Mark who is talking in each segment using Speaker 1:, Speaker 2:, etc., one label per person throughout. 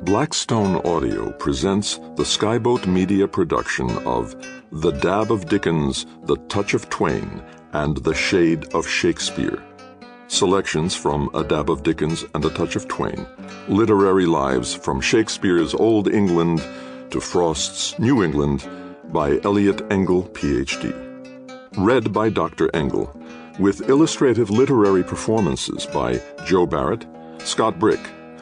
Speaker 1: Blackstone Audio presents the Skyboat Media production of The Dab of Dickens, The Touch of Twain, and The Shade of Shakespeare. Selections from A Dab of Dickens and A Touch of Twain. Literary lives from Shakespeare's Old England to Frost's New England by Elliot Engel, Ph.D. Read by Dr. Engel, with illustrative literary performances by Joe Barrett, Scott Brick,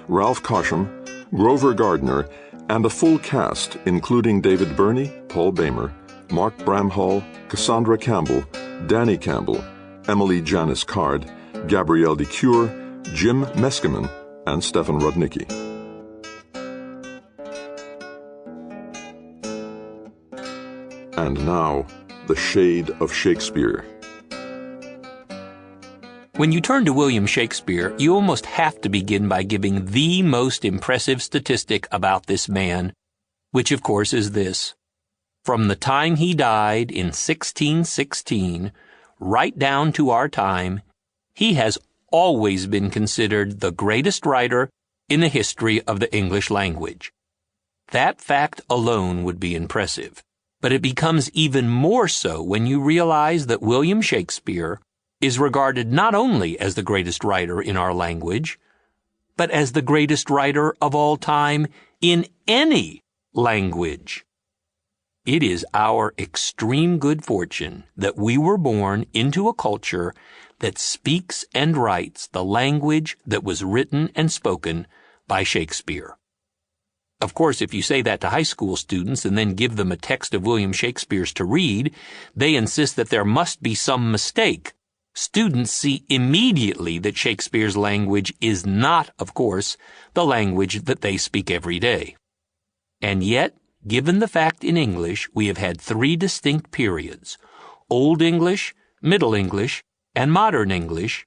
Speaker 1: Ralph Cosham, Grover Gardner, and a full cast including David Birney, Paul Bamer, Mark Bramhall, Cassandra Campbell, Danny Campbell, Emily Janice Card, Gabrielle DeCure, Jim Meskimen, and Stefan Rudnicki. And now, The Shade of Shakespeare.
Speaker 2: When you turn to William Shakespeare, you almost have to begin by giving the most impressive statistic about this man, which of course is this. From the time he died in 1616, right down to our time, he has always been considered the greatest writer in the history of the English language. That fact alone would be impressive, but it becomes even more so when you realize that William Shakespeare is regarded not only as the greatest writer in our language, but as the greatest writer of all time in any language. It is our extreme good fortune that we were born into a culture that speaks and writes the language that was written and spoken by Shakespeare. Of course, if you say that to high school students and then give them a text of William Shakespeare's to read, they insist that there must be some mistake. Students see immediately that Shakespeare's language is not, of course, the language that they speak every day. And yet, given the fact in English we have had three distinct periods, Old English, Middle English, and Modern English,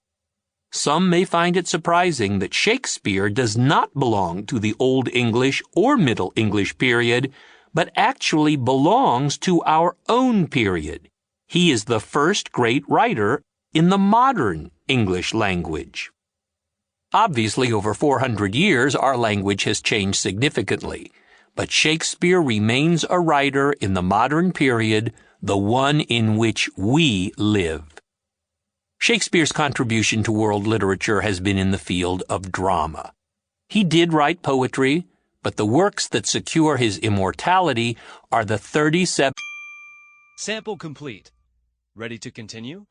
Speaker 2: some may find it surprising that Shakespeare does not belong to the Old English or Middle English period, but actually belongs to our own period. He is the first great writer in the modern English language. Obviously, over 400 years, our language has changed significantly, but Shakespeare remains a writer in the modern period, the one in which we live. Shakespeare's contribution to world literature has been in the field of drama. He did write poetry, but the works that secure his immortality are the 37...
Speaker 3: Sample complete. Ready to continue?